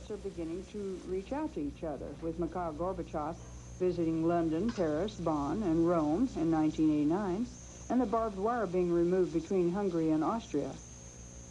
Are beginning to reach out to each other, with Mikhail Gorbachev visiting London, Paris, Bonn, and Rome in 1989, and the barbed wire being removed between Hungary and Austria.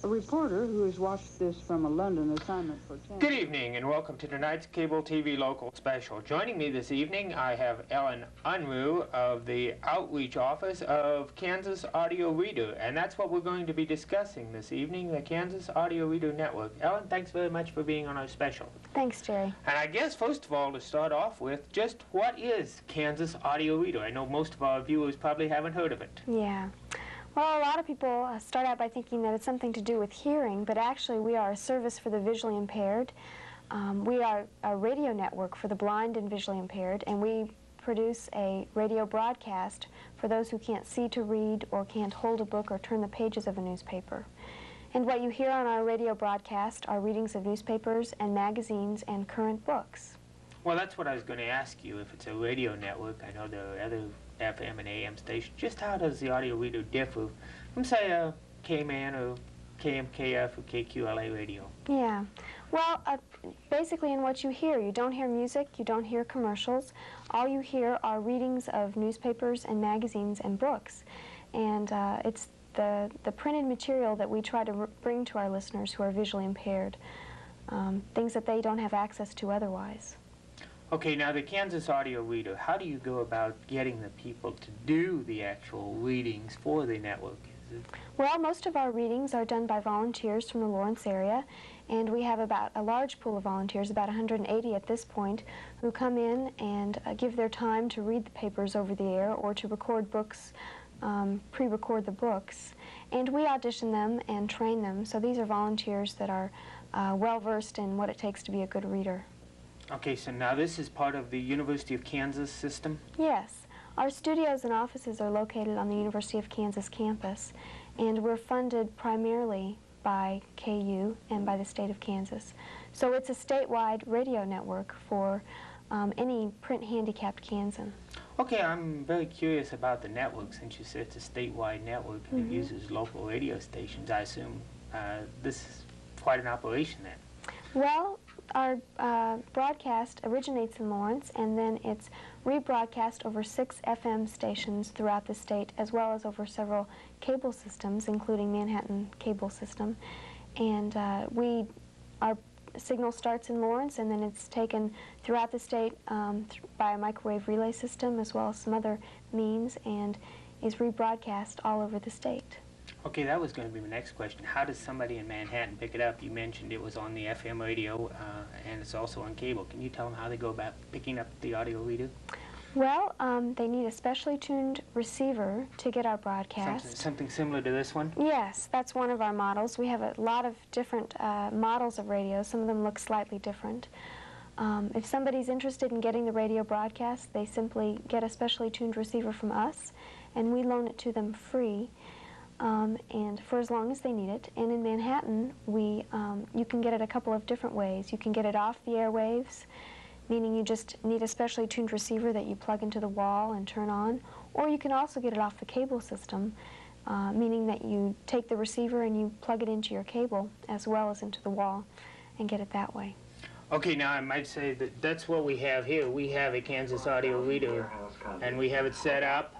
A reporter who has watched this from a London assignment for 10... Good evening and welcome to tonight's Cable TV Local Special. Joining me this evening, I have Ellen Unruh of the Outreach Office of Kansas Audio Reader, and that's what we're going to be discussing this evening, the Kansas Audio Reader Network. Ellen, thanks very much for being on our special. Thanks, Jerry. And I guess, first of all, to start off with, just what is Kansas Audio Reader? I know most of our viewers probably haven't heard of it. Yeah. Well, a lot of people start out by thinking that it's something to do with hearing, but actually we are a service for the visually impaired. We are a radio network for the blind and visually impaired, and we produce a radio broadcast for those who can't see to read or can't hold a book or turn the pages of a newspaper. And what you hear on our radio broadcast are readings of newspapers and magazines and current books. Well, that's what I was going to ask you. If it's a radio network, I know there are other FM and AM stations. Just how does the audio reader differ from, say, a K-Man or KMKF or KQLA radio? Yeah. Well, basically in what you hear, you don't hear music, you don't hear commercials. All you hear are readings of newspapers and magazines and books. And it's the printed material that we try to bring to our listeners who are visually impaired, things that they don't have access to otherwise. Okay, now the Kansas Audio Reader, how do you go about getting the people to do the actual readings for the network? Well, most of our readings are done by volunteers from the Lawrence area, and we have about a large pool of volunteers, about 180 at this point, who come in and give their time to read the papers over the air or to record books, pre-record the books. And we audition them and train them, so these are volunteers that are well-versed in what it takes to be a good reader. Okay, so now this is part of the University of Kansas system? Yes. Our studios and offices are located on the University of Kansas campus, and we're funded primarily by KU and by the state of Kansas. So it's a statewide radio network for any print handicapped Kansan. Okay, I'm very curious about the network, since you said it's a statewide network and it uses local radio stations. I assume this is quite an operation then. Well, our broadcast originates in Lawrence, and then it's rebroadcast over 6 FM stations throughout the state, as well as over several cable systems, including Manhattan Cable System. And our signal starts in Lawrence, and then it's taken throughout the state by a microwave relay system, as well as some other means, and is rebroadcast all over the state. Okay, that was going to be my next question. How does somebody in Manhattan pick it up? You mentioned it was on the FM radio and it's also on cable. Can you tell them how they go about picking up the audio reader? Well, they need a specially tuned receiver to get our broadcast. Something similar to this one? Yes, that's one of our models. We have a lot of different models of radios. Some of them look slightly different. If somebody's interested in getting the radio broadcast, they simply get a specially tuned receiver from us, and we loan it to them free. And for as long as they need it. And in Manhattan, you can get it a couple of different ways. You can get it off the airwaves, meaning you just need a specially tuned receiver that you plug into the wall and turn on, or you can also get it off the cable system, meaning that you take the receiver and you plug it into your cable as well as into the wall and get it that way. Okay, now I might say that that's what we have here. We have a Kansas Audio Reader, and we have it set up,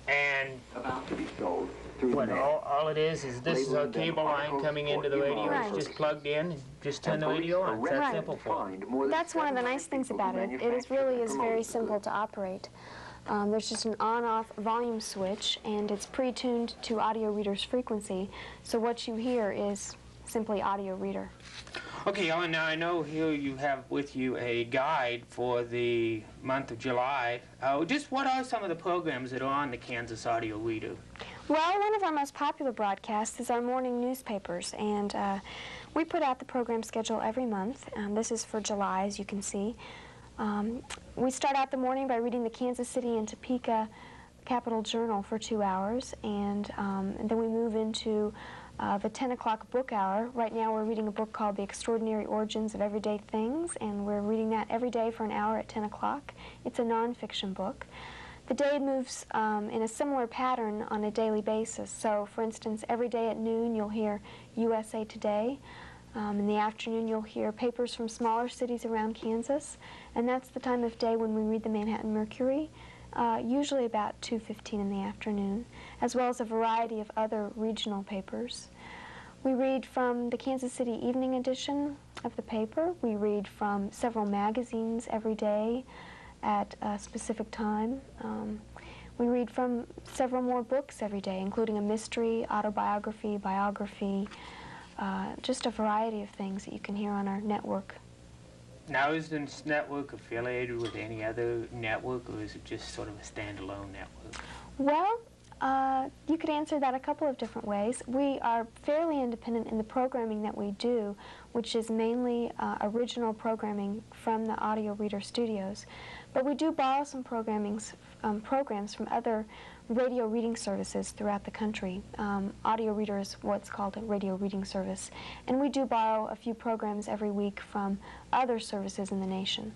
and about to be sold. What, all it is this is our cable line coming into the radio. Right. It's just plugged in, and just turn the radio on. It's that simple for it. That's one of the nice things about it. It really is very simple to operate. There's just an on-off volume switch, and it's pre-tuned to audio reader's frequency, so what you hear is simply audio reader. Okay, Ellen, now I know here you have with you a guide for the month of July. Just what are some of the programs that are on the Kansas Audio Reader? Well, one of our most popular broadcasts is our morning newspapers, and we put out the program schedule every month. This is for July, as you can see. We start out the morning by reading the Kansas City and Topeka Capital Journal for 2 hours, and then we move into the 10 o'clock book hour. Right now we're reading a book called The Extraordinary Origins of Everyday Things, and we're reading that every day for an hour at 10 o'clock. It's a nonfiction book. The day moves in a similar pattern on a daily basis. So, for instance, every day at noon you'll hear USA Today. In the afternoon you'll hear papers from smaller cities around Kansas, and that's the time of day when we read the Manhattan Mercury, usually about 2:15 in the afternoon, as well as a variety of other regional papers. We read from the Kansas City Evening Edition of the paper. We read from several magazines every day at a specific time. We read from several more books every day, including a mystery, autobiography, biography, just a variety of things that you can hear on our network. Now, is this network affiliated with any other network, or is it just sort of a standalone network? Well, you could answer that a couple of different ways. We are fairly independent in the programming that we do, which is mainly original programming from the Audio Reader studios. But we do borrow some programs from other radio reading services throughout the country. Audio Reader is what's called a radio reading service. And we do borrow a few programs every week from other services in the nation.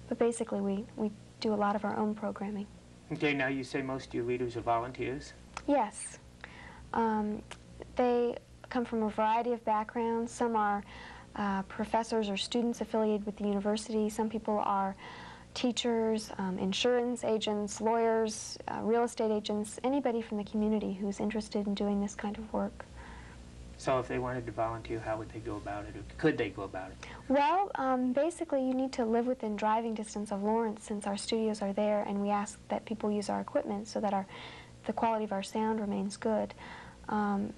But basically, we do a lot of our own programming. Okay, now you say most of your readers are volunteers? Yes. They come from a variety of backgrounds. Some are professors or students affiliated with the university. Some people are teachers, insurance agents, lawyers, real estate agents, anybody from the community who's interested in doing this kind of work. So if they wanted to volunteer, how would they go about it, or could they go about it? Well, basically you need to live within driving distance of Lawrence, since our studios are there, and we ask that people use our equipment so that the quality of our sound remains good.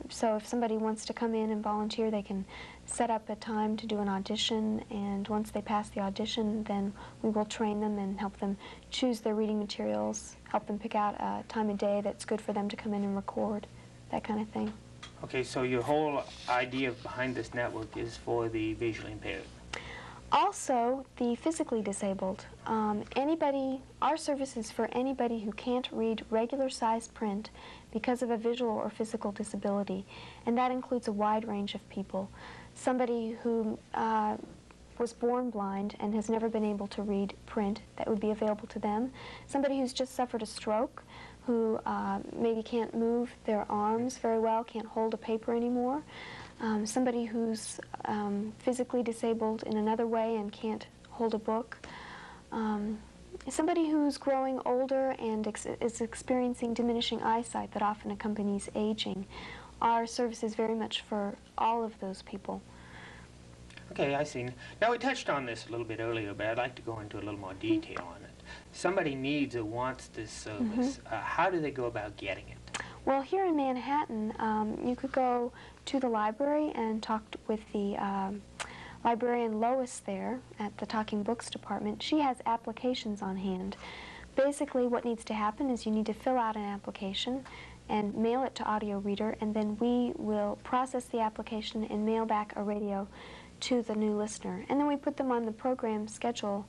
So if somebody wants to come in and volunteer, they can set up a time to do an audition, and once they pass the audition, then we will train them and help them choose their reading materials, help them pick out a time of day that's good for them to come in and record, that kind of thing. Okay, so your whole idea behind this network is for the visually impaired. Also, the physically disabled. Our service is for anybody who can't read regular-sized print because of a visual or physical disability, and that includes a wide range of people. Somebody who was born blind and has never been able to read print, that would be available to them. Somebody who's just suffered a stroke, who maybe can't move their arms very well, can't hold a paper anymore. Somebody who's physically disabled in another way and can't hold a book. Somebody who's growing older and is experiencing diminishing eyesight that often accompanies aging. Our service is very much for all of those people. Okay, I see. Now, we touched on this a little bit earlier, but I'd like to go into a little more detail on it. Somebody needs or wants this service. How do they go about getting it? Well, here in Manhattan, you could go to the library and talk with the librarian Lois there at the Talking Books department. She has applications on hand. Basically, what needs to happen is you need to fill out an application and mail it to Audio Reader, and then we will process the application and mail back a radio to the new listener. And then we put them on the program schedule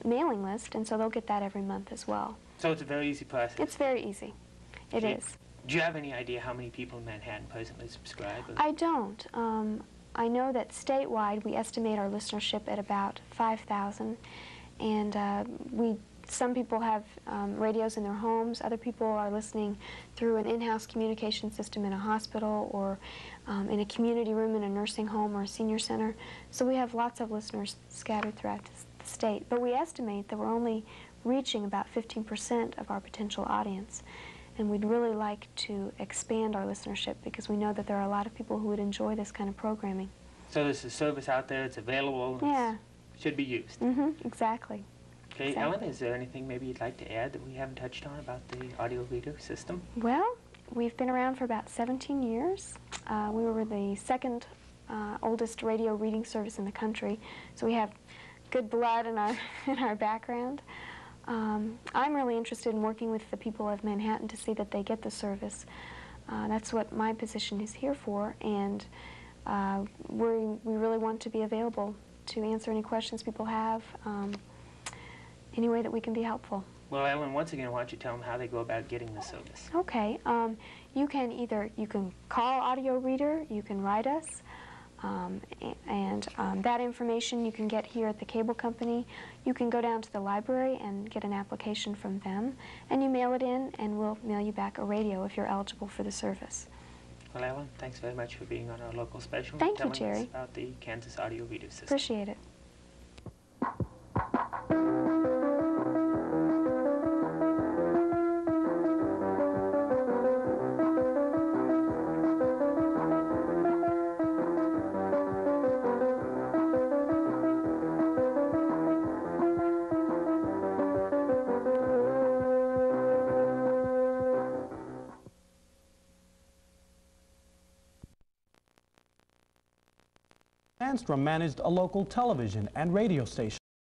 mailing list, and so they'll get that every month as well. So it's a very easy process? It's very easy. It is. Do you have any idea how many people in Manhattan presently subscribe? I don't. I know that statewide we estimate our listenership at about 5,000, and some people have radios in their homes. Other people are listening through an in-house communication system in a hospital or in a community room in a nursing home or a senior center. So we have lots of listeners scattered throughout the state. But we estimate that we're only reaching about 15% of our potential audience. And we'd really like to expand our listenership because we know that there are a lot of people who would enjoy this kind of programming. So there's a service out there, it's available, should be used. Exactly. Okay, Exactly. Ellen, is there anything maybe you'd like to add that we haven't touched on about the Audio Reader system? Well, we've been around for about 17 years. We were the second oldest radio reading service in the country, so we have good blood in our background. I'm really interested in working with the people of Manhattan to see that they get the service. That's what my position is here for, and we really want to be available to answer any questions people have, any way that we can be helpful. Well, Ellen, once again, why don't you tell them how they go about getting the service? Okay. You can call Audio Reader, you can write us, and that information you can get here at the cable company. You can go down to the library and get an application from them, and you mail it in, and we'll mail you back a radio if you're eligible for the service. Well, Ellen, thanks very much for being on our local special. Thank you, telling Jerry. us about the Kansas Audio Reader System. Appreciate it. Manstrom managed a local television and radio station.